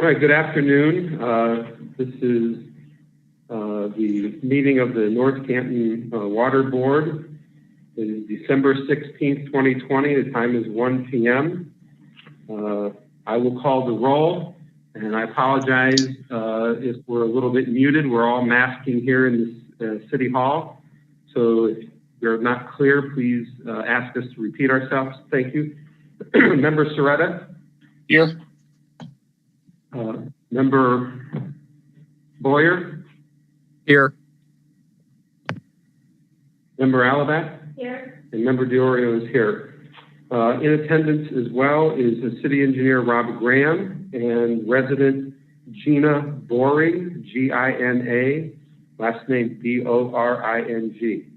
All right, good afternoon. This is the meeting of the North Canton Water Board. It is December 16th, 2020. The time is 1 p.m. I will call the roll, and I apologize if we're a little bit muted. We're all masking here in this City Hall. So if you're not clear, please ask us to repeat ourselves. Thank you. Member Soretta? Here. Member Boyer? Here. Member Alabat? Here. And Member DiOrio is here. In attendance as well is the City Engineer Rob Graham and resident Gina Boring, G-I-N-A, last name B-O-R-I-N-G.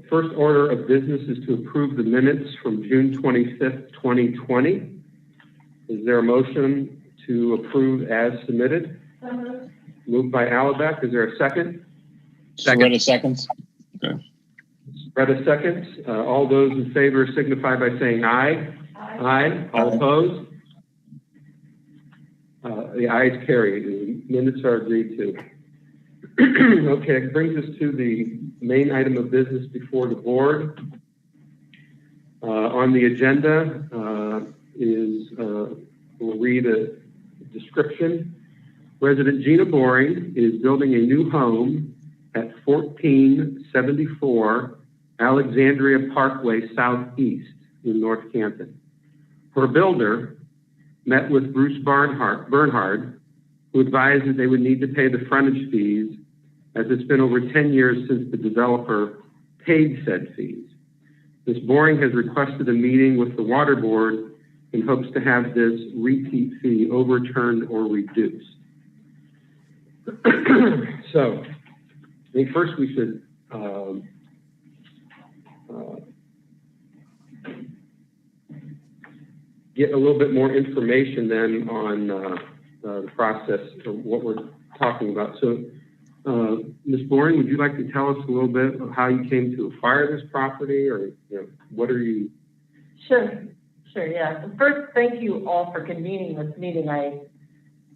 First order of business is to approve the minutes from June 25th, 2020. Is there a motion to approve as submitted? Moved by Alabat. Is there a second? Second. Seconds. Okay. Retta seconds. All those in favor signify by saying aye. Aye. All opposed? The ayes carry. The minutes are agreed to. Okay, it brings us to the main item of business before the board. On the agenda we'll read a description. Resident Gina Boring is building a new home at 1474 Alexandria Parkway Southeast in North Canton. Her builder met with Bruce Bernhard, who advised that they would need to pay the frontage fees, as it's been over 10 years since the developer paid said fees. Ms. Boring has requested a meeting with the Water Board in hopes to have this repeat fee overturned or reduced. So, I think first we should get a little bit more information then on the process of what we're talking about. So, Ms. Boring, would you like to tell us a little bit of how you came to acquire this property, or what are you? Sure, yeah. First, thank you all for convening this meeting. I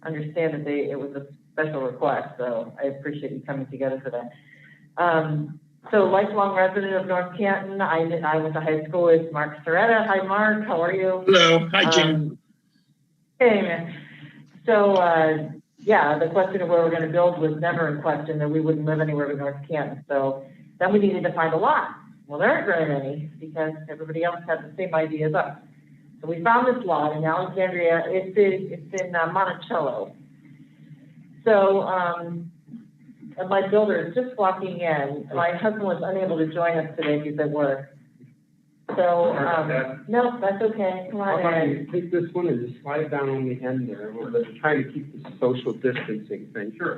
understand that it was a special request, so I appreciate you coming together for that. So, lifelong resident of North Canton. I went to high school with Mark Soretta. Hi, Mark. How are you? Hello. Hi, Jim. Hey, man. So, yeah, the question of where we're going to build was never in question, that we wouldn't live anywhere but North Canton. So then we needed to find a lot. Well, there aren't very many because everybody else had the same idea as us. So we found this lot in Alexandria. It's in Monticello. So my builder is just walking in. My husband was unable to join us today because at work. So, no, that's okay. Come on in. You take this one and just slide it down on the end there. We're trying to keep the social distancing thing. Sure.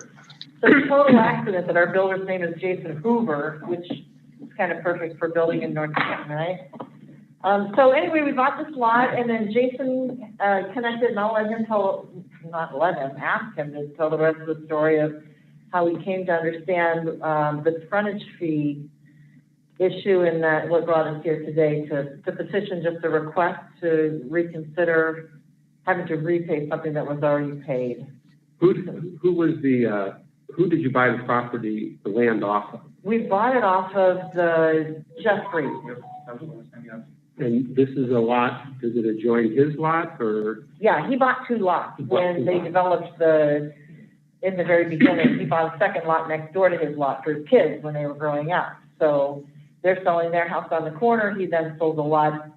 So the total accident that our builder's name is Jason Hoover, which is kind of perfect for building in North Canton, right? So anyway, we bought this lot, and then Jason connected, and I'll let him ask him to tell the rest of the story of how he came to understand the frontage fee issue, and that what brought us here today to petition just a request to reconsider having to repay something that was already paid. Who did you buy the land off of? We bought it off of the Jeffrey. And this is a lot, does it adjoin his lot, or? Yeah, he bought two lots when they developed in the very beginning. He bought a second lot next door to his lot for his kids when they were growing up. So they're selling their house on the corner. He then sold the lot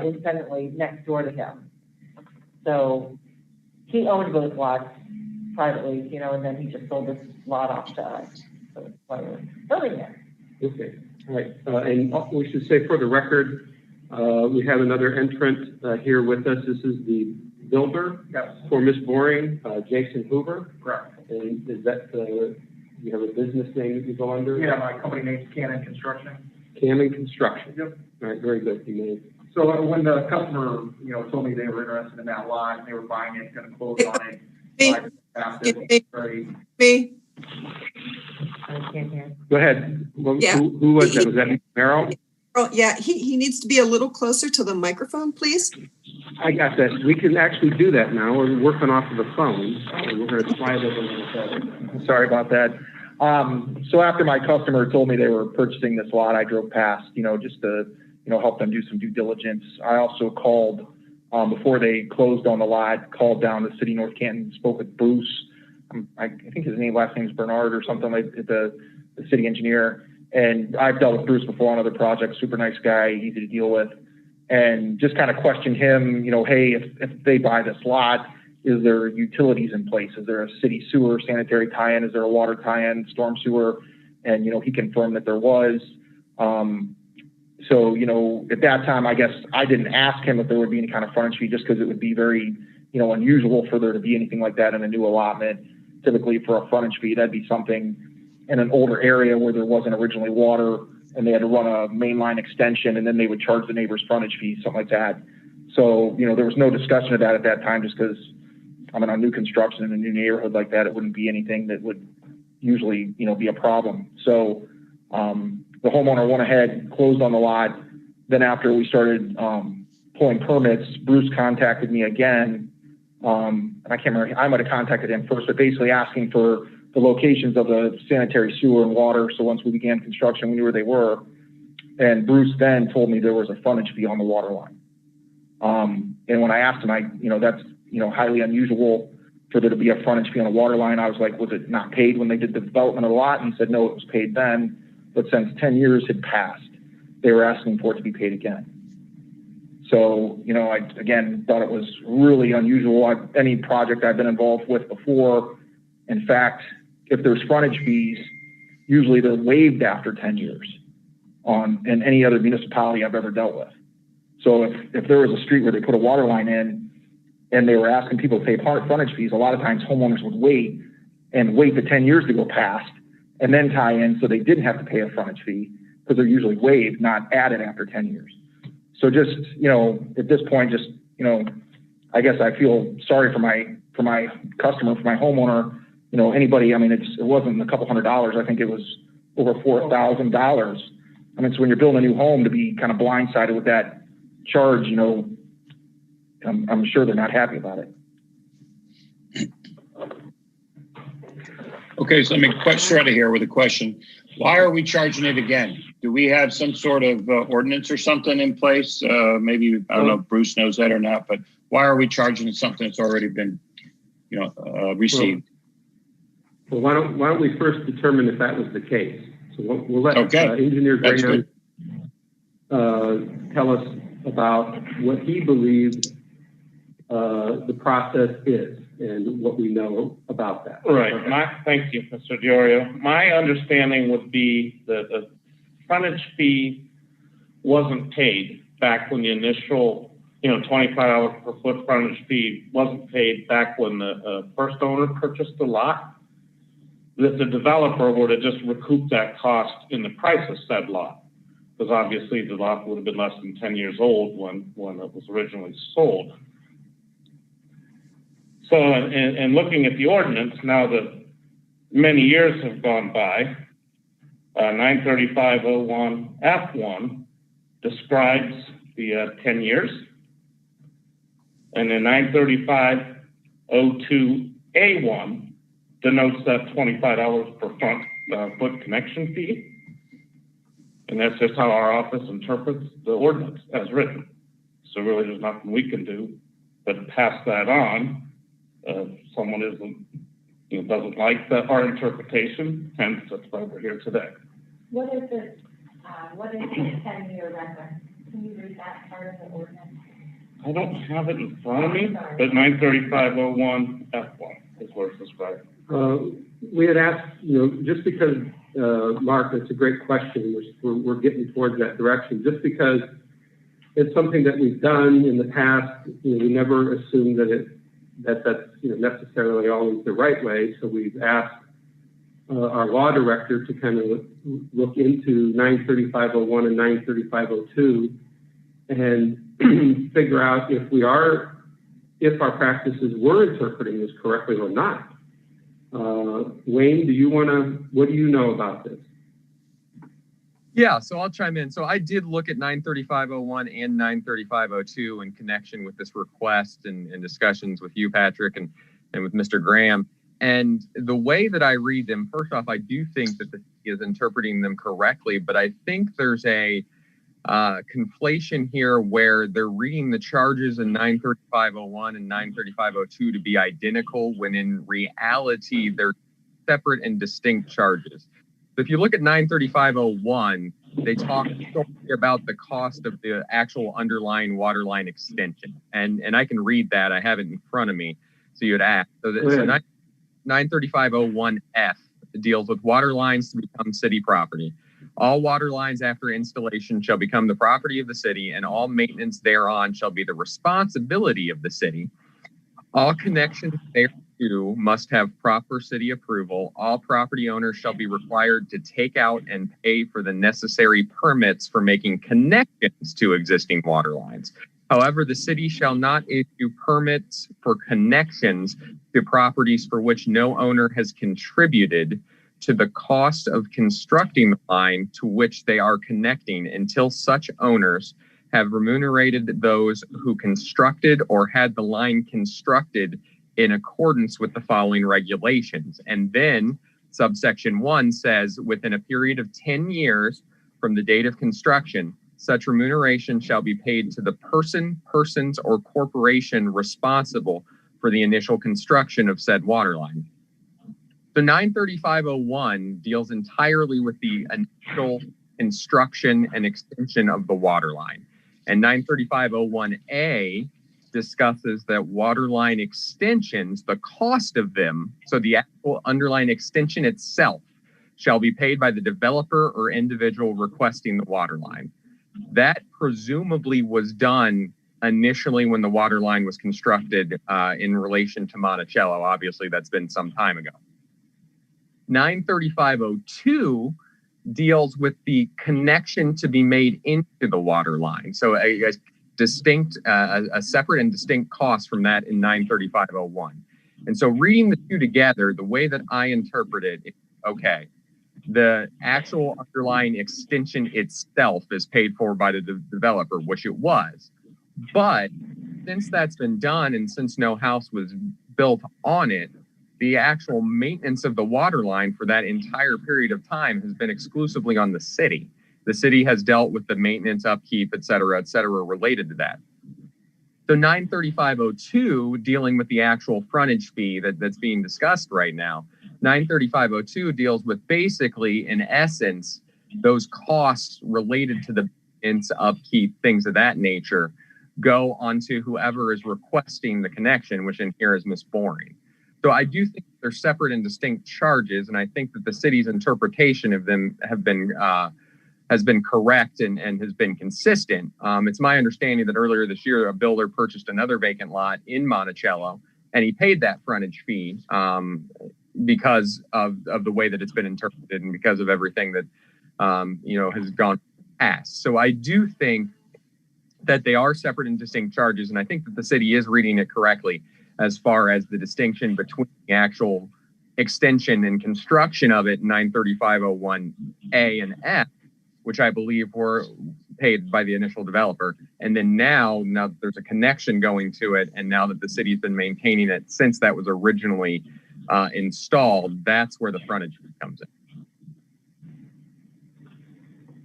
independently next door to him. So he owned both lots privately, and then he just sold this lot off to us. So that's why we're building there. Okay, all right. And we should say for the record, we have another entrant here with us. This is the builder for Ms. Boring, Jason Hoover. Correct. And is that you have a business name that you go under? Yeah, my company name's Canton Construction. Canton Construction. Yep. All right, very good. So when the customer, told me they were interested in that lot, they were buying it, going to close on it. Me. I can't hear. Go ahead. Yeah. Who was that? Was that Merrill? Oh, yeah, he needs to be a little closer to the microphone, please. I got that. We can actually do that now. We're working off of the phone. We're going to slide it a little bit. Sorry about that. So after my customer told me they were purchasing this lot, I drove past, just to, help them do some due diligence. I also called, before they closed on the lot, called down to City North Canton, spoke with Bruce. I think his last name is Bernard or something, like the city engineer. And I've dealt with Bruce before on other projects, super nice guy, easy to deal with. And just kind of questioned him, hey, if they buy this lot, is there utilities in place? Is there a city sewer sanitary tie-in? Is there a water tie-in, storm sewer? And, he confirmed that there was. So, at that time, I guess I didn't ask him if there would be any kind of frontage fee, just because it would be very, unusual for there to be anything like that in a new allotment. Typically for a frontage fee, that'd be something in an older area where there wasn't originally water and they had to run a mainline extension and then they would charge the neighbors frontage fee, something like that. So, there was no discussion of that at that time, just because on new construction in a new neighborhood like that, it wouldn't be anything that would usually, be a problem. So, the homeowner went ahead, closed on the lot. Then after we started pulling permits, Bruce contacted me again. And I can't remember, I might have contacted him first, but basically asking for the locations of the sanitary sewer and water. So once we began construction, we knew where they were. And Bruce then told me there was a frontage fee on the water line. And when I asked him, that's, highly unusual for there to be a frontage fee on a water line. I was like, was it not paid when they did the development of the lot? And he said, no, it was paid then. But since 10 years had passed, they were asking for it to be paid again. So, I, again, thought it was really unusual. Any project I've been involved with before, in fact, if there's frontage fees, usually they're waived after 10 years in any other municipality I've ever dealt with. So if there was a street where they put a water line in and they were asking people to pay frontage fees, a lot of times homeowners would wait the 10 years to go past and then tie in so they didn't have to pay a frontage fee, because they're usually waived, not added after 10 years. So just, at this point, just, I guess I feel sorry for my customer, for my homeowner, anybody. It wasn't a couple $100. I think it was over $4,000. So when you're building a new home, to be kind of blindsided with that charge, I'm sure they're not happy about it. Okay, so let me start here with a question. Why are we charging it again? Do we have some sort of ordinance or something in place? Maybe, I don't know if Bruce knows that or not, but why are we charging something that's already been, received? Well, why don't we first determine if that was the case? So we'll let Engineer Graham tell us about what he believes the process is and what we know about that. Right. Thank you, Mr. Diorio. My understanding would be that the frontage fee wasn't paid back when the initial, $25 per foot frontage fee wasn't paid back when the first owner purchased the lot. That the developer would have just recouped that cost in the price of said lot, because obviously the lot would have been less than 10 years old when it was originally sold. So, and looking at the ordinance, now that many years have gone by, 93501F1 describes the 10 years, and then 93502A1 denotes that $25 per foot connection fee. And that's just how our office interprets the ordinance as written. So really there's nothing we can do but pass that on. Someone doesn't like our interpretation, hence that's why we're here today. What is the 10-year reference? Can you read that part of the ordinance? I don't have it in front of me, but 93501F1 is where it's described. We had asked, just because, Mark, that's a great question. We're getting towards that direction. Just because it's something that we've done in the past, we never assume that's necessarily always the right way. So we've asked our law director to kind of look into 93501 and 93502 and figure out if our practices were interpreting this correctly or not. Wayne, what do you know about this? Yeah, so I'll chime in. So I did look at 93501 and 93502 in connection with this request and discussions with you, Patrick, and with Mr. Graham. And the way that I read them, first off, I do think that the city is interpreting them correctly, but I think there's a conflation here where they're reading the charges in 93501 and 93502 to be identical, when in reality, they're separate and distinct charges. So if you look at 93501, they talk about the cost of the actual underlying water line extension. And I can read that. I have it in front of me. So you'd ask. So 93501F deals with water lines to become city property. All water lines after installation shall become the property of the city, and all maintenance thereon shall be the responsibility of the city. All connections thereto must have proper city approval. All property owners shall be required to take out and pay for the necessary permits for making connections to existing water lines. However, the city shall not issue permits for connections to properties for which no owner has contributed to the cost of constructing the line to which they are connecting, until such owners have remunerated those who constructed or had the line constructed in accordance with the following regulations. And then subsection 1 says, within a period of 10 years from the date of construction, such remuneration shall be paid to the person, persons, or corporation responsible for the initial construction of said water line. So 93501 deals entirely with the initial construction and extension of the water line. And 93501A discusses that water line extensions, the cost of them, so the actual underlying extension itself, shall be paid by the developer or individual requesting the water line. That presumably was done initially when the water line was constructed in relation to Monticello. Obviously, that's been some time ago. 93502 deals with the connection to be made into the water line. So a separate and distinct cost from that in 93501. And so reading the two together, the way that I interpret it, okay, the actual underlying extension itself is paid for by the developer, which it was. But since that's been done and since no house was built on it, the actual maintenance of the water line for that entire period of time has been exclusively on the city. The city has dealt with the maintenance, upkeep, et cetera, related to that. So 93502, dealing with the actual frontage fee that's being discussed right now, 93502 deals with basically, in essence, those costs related to the maintenance, upkeep, things of that nature, go onto whoever is requesting the connection, which in here is Miss Boring. So I do think they're separate and distinct charges, and I think that the city's interpretation of them has been correct and has been consistent. It's my understanding that earlier this year, a builder purchased another vacant lot in Monticello, and he paid that frontage fee because of the way that it's been interpreted and because of everything that has gone past. So I do think that they are separate and distinct charges, and I think that the city is reading it correctly as far as the distinction between the actual extension and construction of it, 93501A and F, which I believe were paid by the initial developer. And then now that there's a connection going to it, and now that the city's been maintaining it since that was originally installed, that's where the frontage comes in.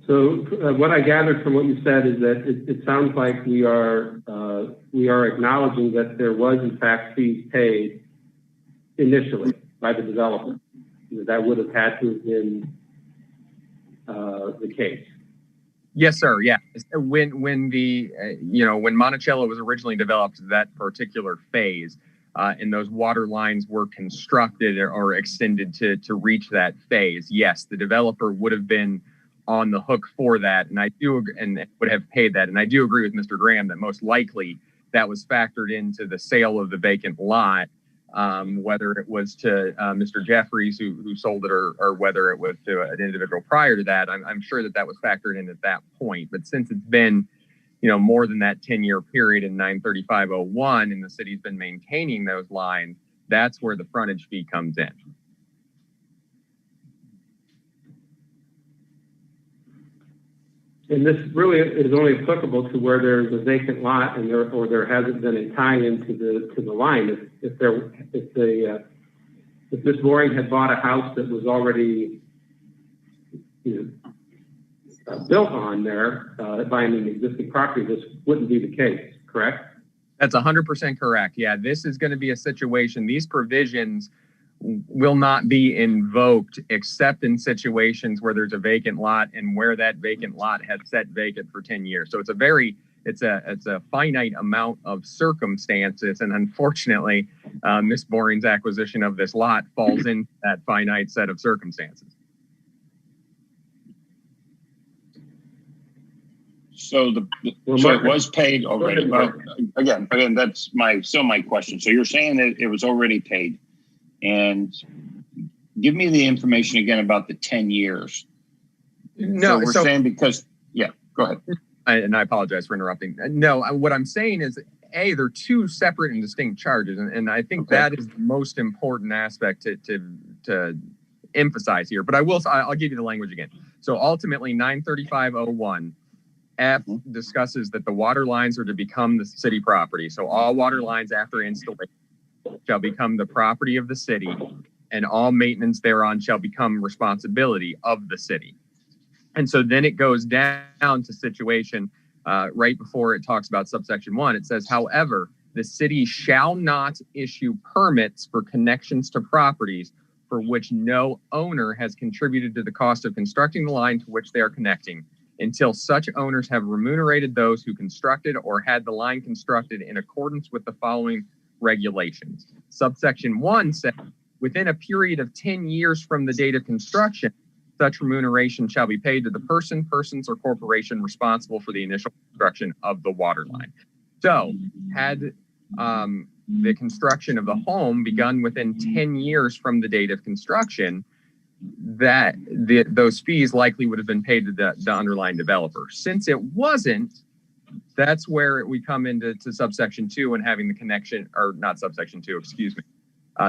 So what I gathered from what you said is that it sounds like we are acknowledging that there was in fact fees paid initially by the developer. That would have had to have been the case. Yes, sir. Yeah. When Monticello was originally developed, that particular phase, and those water lines were constructed or extended to reach that phase, yes, the developer would have been on the hook for that, and would have paid that. And I do agree with Mr. Graham that most likely that was factored into the sale of the vacant lot, whether it was to Mr. Jeffries who sold it, or whether it was to an individual prior to that. I'm sure that was factored in at that point. But since it's been more than that 10-year period in 93501, and the city's been maintaining those lines, that's where the frontage fee comes in. And this really is only applicable to where there's a vacant lot and there hasn't been a tie into the line. If Ms. Boring had bought a house that was already, built on there, buying an existing property, this wouldn't be the case, correct? That's 100% correct. Yeah, this is going to be a situation. These provisions will not be invoked except in situations where there's a vacant lot and where that vacant lot has sat vacant for 10 years. So it's a finite amount of circumstances, and unfortunately, Ms. Boring's acquisition of this lot falls into that finite set of circumstances. So it was paid already. Well, again, that's my question. So you're saying that it was already paid, and give me the information again about the 10 years. No, so we're saying because, yeah, go ahead. And I apologize for interrupting. No, what I'm saying is, they're two separate and distinct charges, and I think that is the most important aspect to emphasize here. But I'll give you the language again. So ultimately, 93501. F discusses that the water lines are to become the city property. So all water lines after installation shall become the property of the city, and all maintenance thereon shall become responsibility of the city. And so then it goes down to situation right before it talks about subsection 1. It says, however, the city shall not issue permits for connections to properties for which no owner has contributed to the cost of constructing the line to which they are connecting, until such owners have remunerated those who constructed or had the line constructed in accordance with the following regulations. Subsection 1 says, within a period of 10 years from the date of construction, such remuneration shall be paid to the person, persons, or corporation responsible for the initial construction of the water line. So, had the construction of the home begun within 10 years from the date of construction, that those fees likely would have been paid to the underlying developer. Since it wasn't, that's where we come into subsection 2 and having the connection, or not subsection 2, excuse me,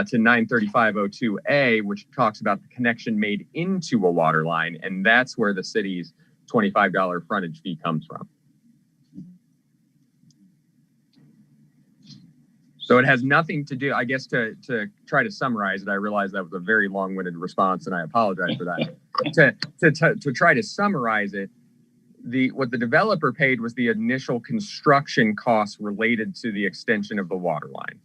to 93502A, which talks about the connection made into a water line, and that's where the city's $25 frontage fee comes from. So it has nothing to do, I guess, to try to summarize it. I realize that was a very long-winded response, and I apologize for that. To try to summarize it, what the developer paid was the initial construction costs related to the extension of the water line.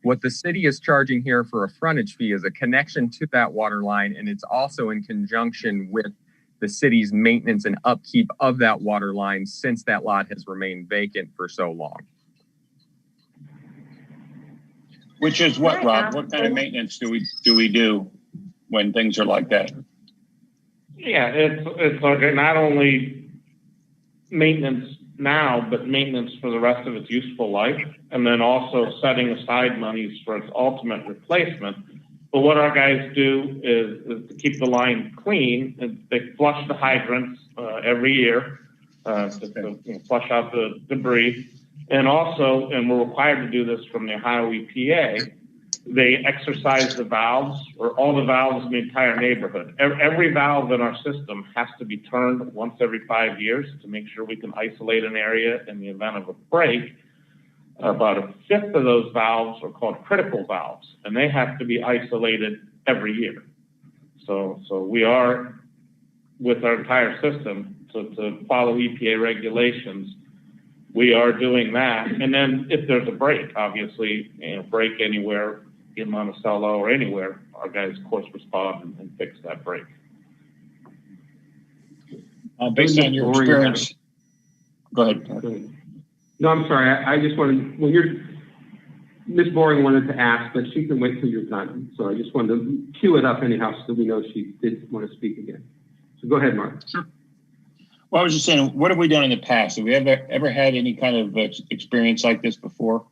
What the city is charging here for a frontage fee is a connection to that water line, and it's also in conjunction with the city's maintenance and upkeep of that water line since that lot has remained vacant for so long. Which is what, Rob? What kind of maintenance do we do when things are like that? Yeah, it's like not only maintenance now, but maintenance for the rest of its useful life, and then also setting aside monies for its ultimate replacement. But what our guys do is to keep the line clean, and they flush the hydrants every year to flush out the debris. And also, and we're required to do this from the Ohio EPA, they exercise the valves, or all the valves in the entire neighborhood. Every valve in our system has to be turned once every 5 years to make sure we can isolate an area in the event of a break. About a fifth of those valves are called critical valves, and they have to be isolated every year. So we are, with our entire system, to follow EPA regulations, we are doing that. And then if there's a break, obviously, break anywhere in Monticello or anywhere, our guys, of course, respond and fix that break. Based on your experience, go ahead. No, I'm sorry. I just wanted, Ms. Boring wanted to ask, but she can wait till you're done. So I just wanted to cue it up anyhow so that we know she did want to speak again. So go ahead, Mark. Sure. Well, I was just saying, what have we done in the past? Have we ever had any kind of experience like this before?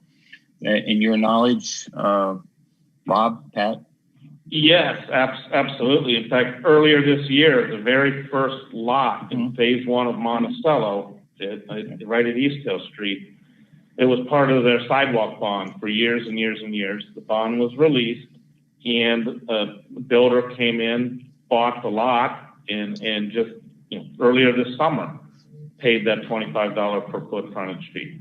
In your knowledge, Rob, Pat? Yes, absolutely. In fact, earlier this year, the very first lot in phase 1 of Monticello, right at East Hill Street, it was part of their sidewalk bond for years and years and years. The bond was released, and the builder came in, bought the lot, and just earlier this summer, paid that $25 per foot frontage fee.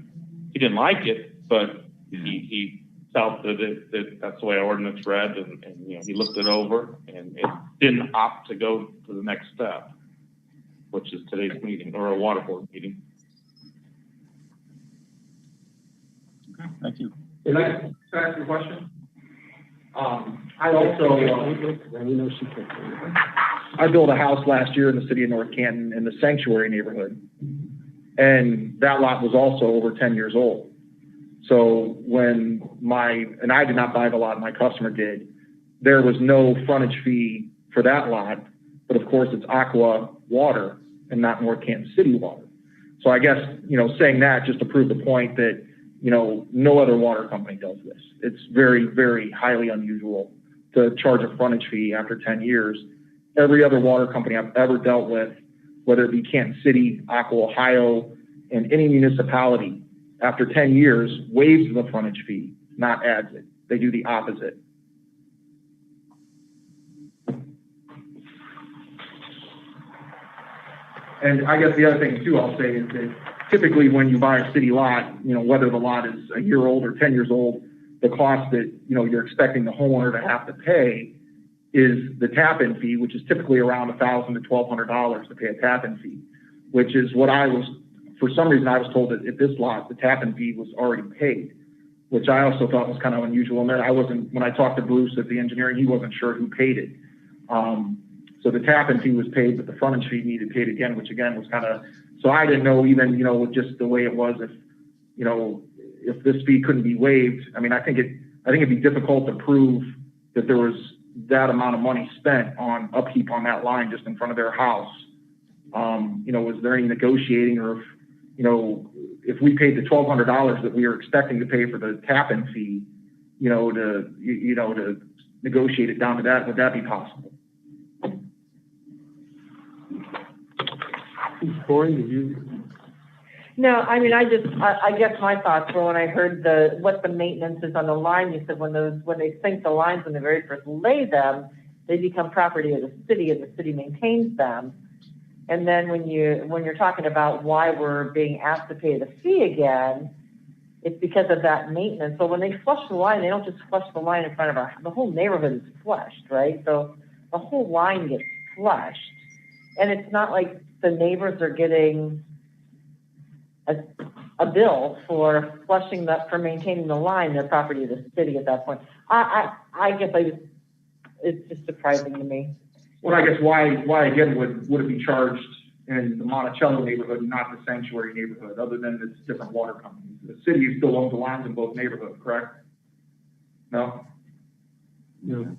He didn't like it, but he felt that that's the way our ordinance read, and you know, he looked it over and it didn't opt to go to the next step, which is today's meeting or a water board meeting. Okay, thank you. Can I ask a question? I also, I built a house last year in the city of North Canton in the sanctuary neighborhood. And that lot was also over 10 years old. So when and I did not buy the lot, my customer did, there was no frontage fee for that lot, but of course it's Aqua water and not North Canton City water. So I guess, you know, saying that just to prove the point that, you know, no other water company does this. It's very, very highly unusual to charge a frontage fee after 10 years. Every other water company I've ever dealt with, whether it be Canton City, Aqua, Ohio, and any municipality, after 10 years, waives the frontage fee, not adds it. They do the opposite. And I guess the other thing too, I'll say is that typically when you buy a city lot, you know, whether the lot is a year old or 10 years old, the cost that, you know, you're expecting the homeowner to have to pay is the tap-in fee, which is typically around $1,000 to $1,200 to pay a tap-in fee, which is what for some reason I was told that at this lot, the tap-in fee was already paid, which I also thought was kind of unusual. And when I talked to Bruce at the engineering, he wasn't sure who paid it. So the tap-in fee was paid, but the frontage fee needed paid again, which again was kind of, so I didn't know even, you know, with just the way it was, if, you know, if this fee couldn't be waived. I mean, I think it'd be difficult to prove that there was that amount of money spent on upkeep on that line just in front of their house. You know, was there any negotiating, or if, you know, if we paid the $1,200 that we were expecting to pay for the tap-in fee, you know, to negotiate it down to that, would that be possible? Corey, did you? No, I mean, I guess my thoughts were when I heard what the maintenance is on the line. You said when they sink the lines, when they very first lay them, they become property of the city and the city maintains them. And then when you're talking about why we're being asked to pay the fee again, it's because of that maintenance. So when they flush the line, they don't just flush the line in front of the whole neighborhood is flushed, right? So the whole line gets flushed. And it's not like the neighbors are getting a bill for for maintaining the line, their property of the city at that point. I guess it's just surprising to me. Well, I guess why again would it be charged in the Monticello neighborhood and not the sanctuary neighborhood, other than it's different water companies? The city still owns the lines in both neighborhoods, correct? No? No.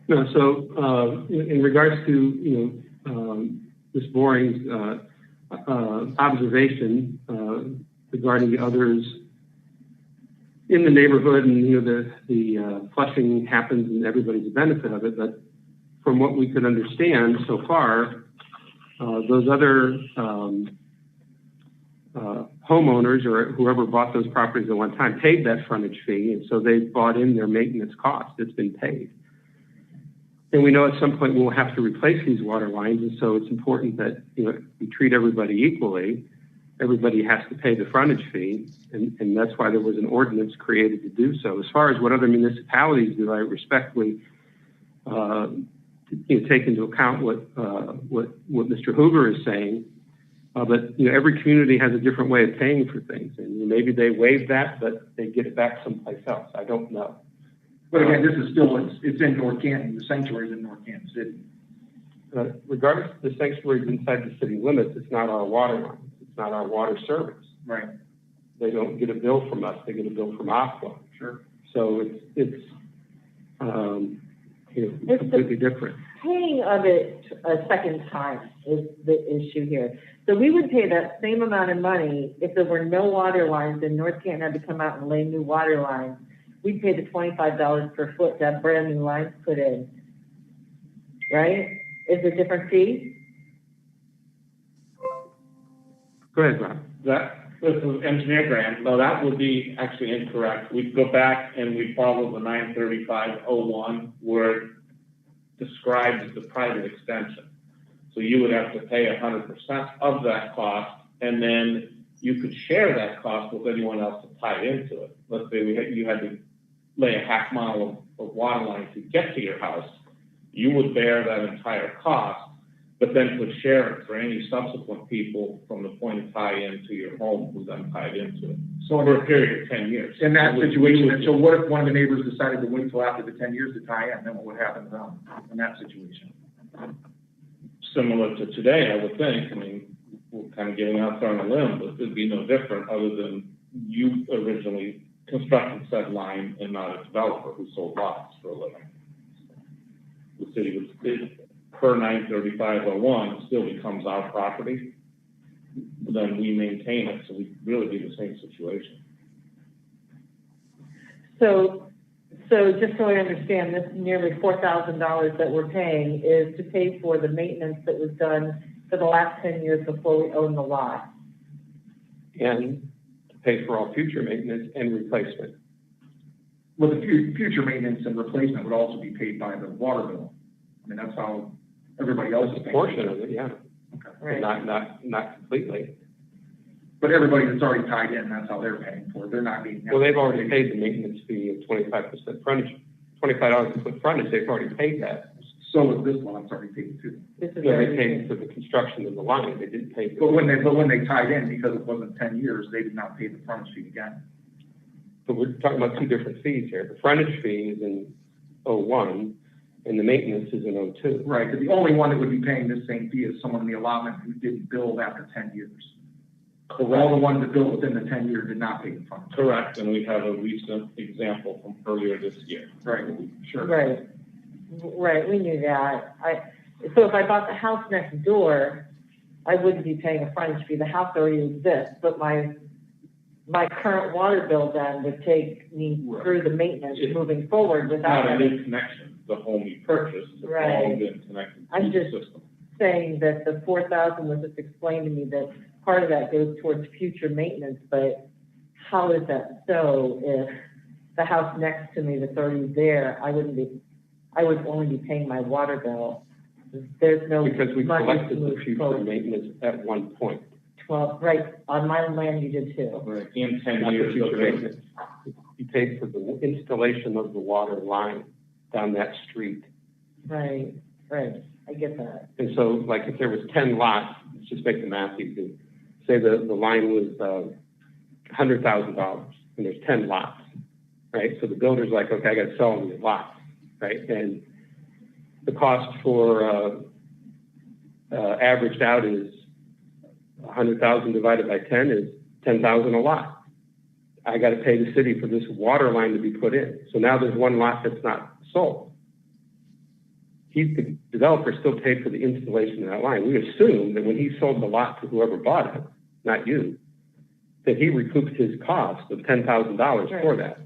No, so in regards to, Ms. Boring's observation regarding the others in the neighborhood, and the flushing happens and everybody's a benefit of it, but from what we could understand so far, those other homeowners or whoever bought those properties at one time paid that frontage fee, and so they bought in their maintenance cost. It's been paid. And we know at some point we'll have to replace these water lines, and so it's important that we treat everybody equally. Everybody has to pay the frontage fee, and that's why there was an ordinance created to do so. As far as what other municipalities do, I respectfully take into account what Mr. Hoover is saying. But every community has a different way of paying for things, and maybe they waive that, but they get it back someplace else. I don't know. But again, this is still, it's in North Canton. The sanctuary is in North Canton City. Regardless of the sanctuary is inside the city limits, it's not our water line. It's not our water service. Right. They don't get a bill from us. They get a bill from Aqua. Sure. So it's completely different. Paying of it a second time is the issue here. So we would pay that same amount of money if there were no water lines and North Canton had to come out and lay new water lines. We'd pay the $25 per foot to have brand new lines put in, right? Is it a different fee? Go ahead, Rob. This is Engineer Grant. No, that would be actually incorrect. We'd go back and we'd follow the 935-01 where it describes the private extension. So you would have to pay 100% of that cost, and then you could share that cost with anyone else that tied into it. Let's say you had to lay a half mile of water line to get to your house. You would bear that entire cost, but then could share it for any subsequent people from the point of tie-in to your home who then tied into it. So For a period of 10 years. in that situation, and so what if one of the neighbors decided to wait till after the 10 years to tie in, then what would happen in that situation? Similar to today, I would think. I mean, we're kind of getting out there on a limb, but it'd be no different other than you originally constructed said line and not a developer who sold lots for a living. The city would, per 93501, still becomes our property. Then we maintain it, so we'd really be the same situation. So just so I understand, this nearly $4,000 that we're paying is to pay for the maintenance that was done for the last 10 years before we owned the lot. And to pay for all future maintenance and replacement. Well, the future maintenance and replacement would also be paid by the water bill. I mean, that's how everybody else is A paying. portion of it, yeah, Okay. Right. but not completely. But everybody that's already tied in, that's how they're paying for it. They're not being. Well, they've already paid the maintenance fee of 25% frontage, $25 a foot frontage, they've already paid that. So is this one, it's already paid too. This is So they very paid for the construction of the line, they didn't pay But for, when they tied in, because it wasn't 10 years, they did not pay the frontage fee again. but we're talking about two different fees here. The frontage fee is in '01, and the maintenance is in '02. Right, but the only one that would be paying this same fee is someone in the allotment who didn't build after 10 years. All the ones that built within the 10 years did not pay the frontage. Correct, and we have a recent example from earlier this year. Right, sure. Right, right, we knew that. So if I bought the house next door, I wouldn't be paying a frontage fee, the house already exists, but my current water bill then would take me through the maintenance moving forward without Not a having, new connection, the home you purchased, it's all Right. been connected I'm to the just- system. saying that the 4,000 was just explained to me that part of that goes towards future maintenance, but how is that so if the house next to me that's already there, I would only be paying my water bill? There's no Because we money collected to the move future forward. maintenance at one point. Well, right, on my land you did too. Right, in 10 Not the years future of maintenance. You paid for the installation of the water line down that street. Right, right, I get that. And so, like, if there was 10 lots, let's just make the math easy. Say the line was $100,000, and there's 10 lots, right? So the builder's like, okay, I got to sell them these lots, right? And the cost for averaged out is 100,000 divided by 10 is 10,000 a lot. I got to pay the city for this water line to be put in. So now there's one lot that's not sold. The developer still paid for the installation of that line. We assume that when he sold the lot to whoever bought it, not you, that he recouped his cost of $10,000 for that.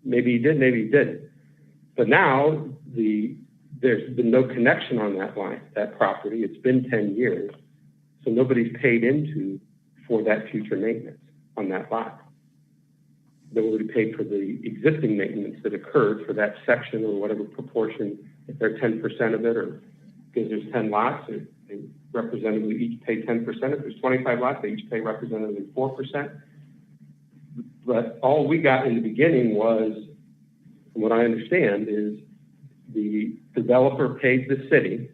Maybe he did, maybe he didn't. But now there's been no connection on that line, that property. It's been 10 years. So nobody's paid into for that future maintenance on that lot. They already paid for the existing maintenance that occurred for that section or whatever proportion, if they're 10% of it, or because there's 10 lots, they representatively each pay 10%. If there's 25 lots, they each pay representatively 4%. But all we got in the beginning was, from what I understand, is the developer paid the city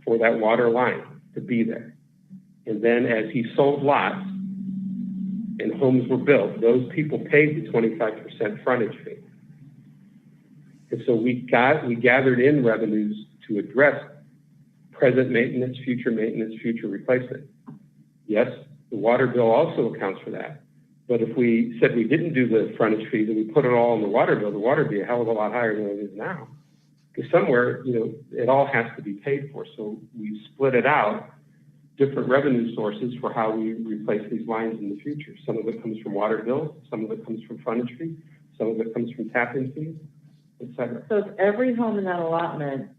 for that water line to be there. And then as he sold lots and homes were built, those people paid the 25% frontage fee. And so we gathered in revenues to address present maintenance, future replacement. Yes, the water bill also accounts for that. But if we said we didn't do the frontage fees and we put it all in the water bill, the water would be a hell of a lot higher than it is now. Because somewhere, it all has to be paid for. So we split it out, different revenue sources for how we replace these lines in the future. Some of it comes from water bills, some of it comes from frontage fees, some of it comes from tap-in fees, et cetera. So if every home in that allotment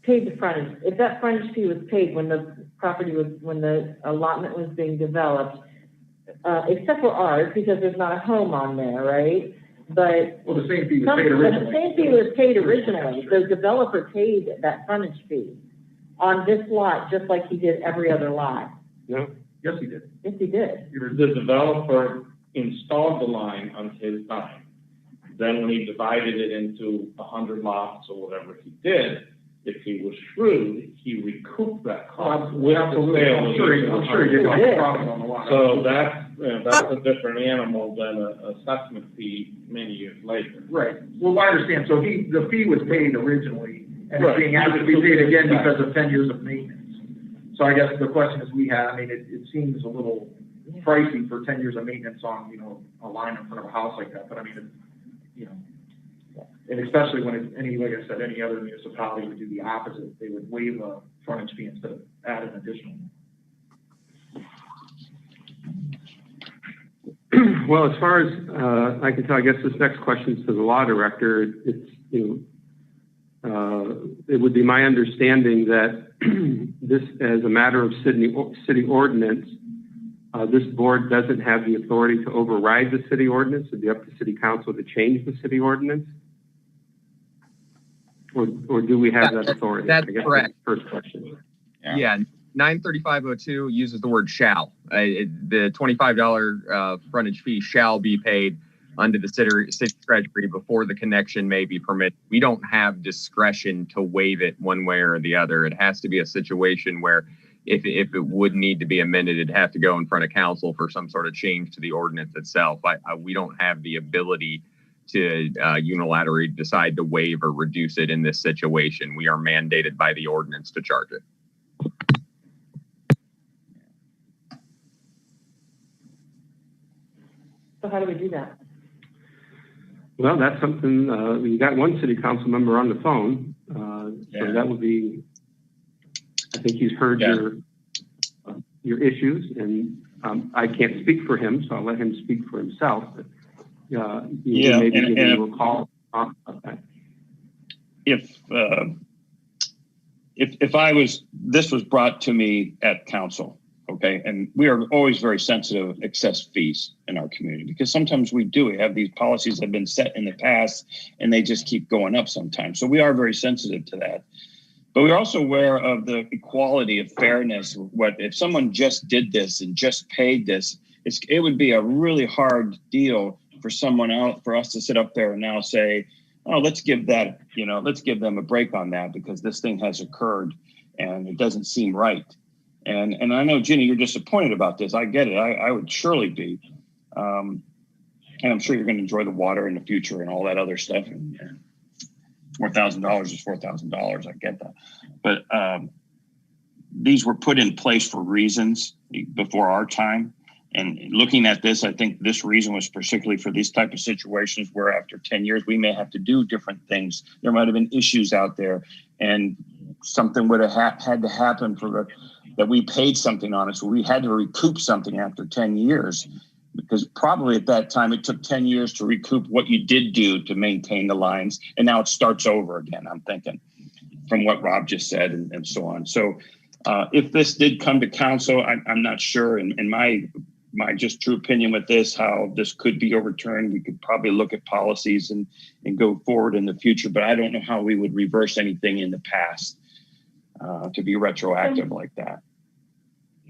paid the frontage, if that frontage fee was paid when the allotment was being developed, except for ours, because there's not a home on there, right? But Well, the same fee was paid originally. the same fee was paid originally. The developer paid that frontage fee on this lot, just like he did every other lot? No? Yes, he did. Yes, he did. The developer installed the line on his dime. Then when he divided it into 100 lots or whatever he did, if he was shrewd, he recouped that cost with the sale. I'm sure he did He did. profit on the lot. So that's a different animal than an assessment fee many years later. Right. Well, I understand. So the fee was paid originally, and Right. it's being asked to be paid again because of 10 years of maintenance. So I guess the question is it seems a little pricey for 10 years of maintenance on, a line in front of a house like that. But I mean, and especially when like I said, any other municipality would do the opposite. They would waive a frontage fee instead of add an additional. Well, as far as I can tell, I guess this next question is to the law director. It would be my understanding that this, as a matter of city ordinance, this board doesn't have the authority to override the city ordinance. It'd be up to city council to change the city ordinance. Or do we have that authority? That's I guess correct. That's the first question. Yeah, 93502 uses the word shall. The $25 frontage fee shall be paid under the city treasury before the connection may be permitted. We don't have discretion to waive it one way or the other. It has to be a situation where if it would need to be amended, it'd have to go in front of council for some sort of change to the ordinance itself. We don't have the ability to unilaterally decide to waive or reduce it in this situation. We are mandated by the ordinance to charge it. So how do we do that? Well, that's something, you got one city council member on the phone. So that would be, I think he's heard your issues, and I can't speak for him, so I'll let him speak for himself. But, maybe give you a call. If this was brought to me at council, okay, and we are always very sensitive of excess fees in our community because sometimes we have these policies that have been set in the past and they just keep going up sometimes. So we are very sensitive to that. But we're also aware of the equality of fairness. What if someone just did this and just paid this? It would be a really hard deal for someone else, for us to sit up there and now say, oh, let's give them a break on that because this thing has occurred and it doesn't seem right. And I know, Ginny, you're disappointed about this. I get it. I would surely be. And I'm sure you're going to enjoy the water in the future and all that other stuff. And $4,000 is $4,000. I get that. But these were put in place for reasons before our time. And looking at this, I think this reason was particularly for these type of situations where after 10 years, we may have to do different things. There might have been issues out there and something would have had to happen that we paid something on it. So we had to recoup something after 10 years because probably at that time, it took 10 years to recoup what you did do to maintain the lines. And now it starts over again, I'm thinking, from what Rob just said and so on. So if this did come to council, I'm not sure. And my just true opinion with this, how this could be overturned. We could probably look at policies and go forward in the future, but I don't know how we would reverse anything in the past to be retroactive like that.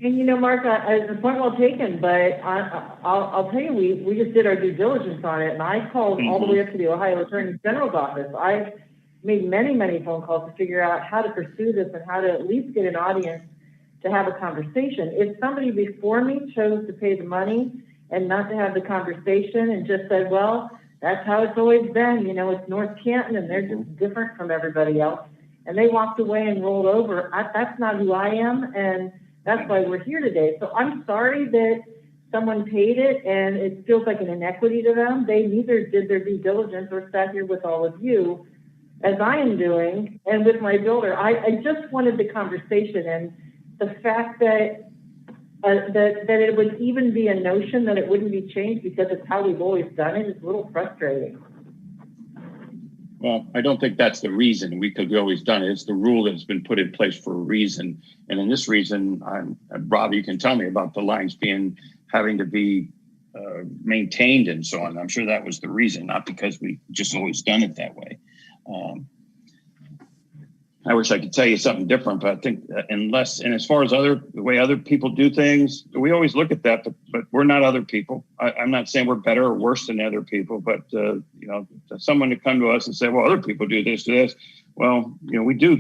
And Mark, the point well taken, but I'll tell you, we just did our due diligence on it, and I called all the way up to the Ohio Attorney General's office. I made many, many phone calls to figure out how to pursue this and how to at least get an audience to have a conversation. If somebody before me chose to pay the money and not to have the conversation and just said, well, that's how it's always been, it's North Canton and they're just different from everybody else, and they walked away and rolled over, that's not who I am, and that's why we're here today. So I'm sorry that someone paid it and it feels like an inequity to them. They neither did their due diligence or sat here with all of you as I am doing and with my builder. I just wanted the conversation, and the fact that it would even be a notion that it wouldn't be changed because it's how we've always done it is a little frustrating. Well, I don't think that's the reason we could have always done it. It's the rule that's been put in place for a reason. And in this reason, Rob, you can tell me about the lines having to be maintained and so on. I'm sure that was the reason, not because we just always done it that way. I wish I could tell you something different, but I think and as far as the way other people do things, we always look at that, but we're not other people. I'm not saying we're better or worse than other people, but someone to come to us and say, well, other people do this. Well, we do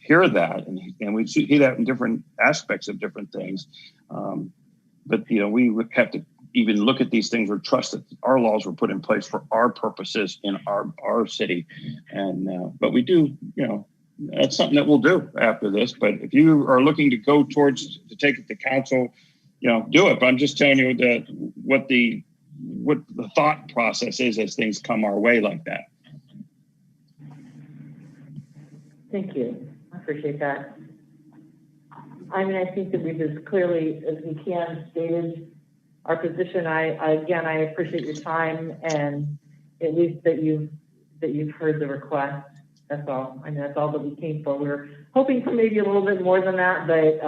hear that, and we see that in different aspects of different things. But we would have to even look at these things or trust that our laws were put in place for our purposes in our city, but we do, that's something that we'll do after this. But if you are looking to go to take it to council, do it. But I'm just telling you that what the thought process is as things come our way like that. Thank you. I appreciate that. I mean, I think that we've as clearly as we can stated our position. I appreciate your time, and at least that you've heard the request. That's all. I mean, that's all that we came for. We were hoping for maybe a little bit more than that, but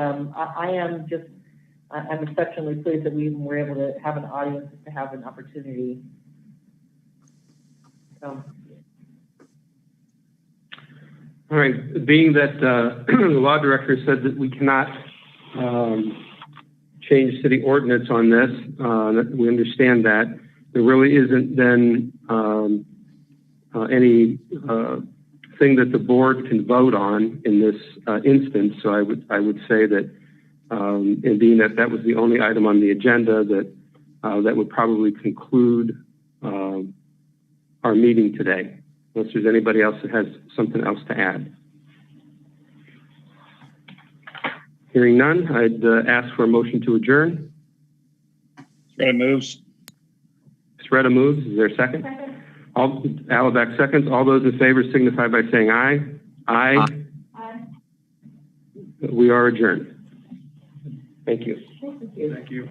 I'm exceptionally pleased that we even were able to have an audience, to have an opportunity. So. All right. Being that the law director said that we cannot change city ordinance on this, we understand that. There really isn't then any thing that the board can vote on in this instance. So I would say that, and being that was the only item on the agenda, that would probably conclude our meeting today, unless there's anybody else that has something else to add. Hearing none, I'd ask for a motion to adjourn. Sreda moves. Sreda moves. Is there a second? Second. Alabak seconds. All those in favor signify by saying aye. Aye. Aye. We are adjourned. Thank you. Thank you. Thank you.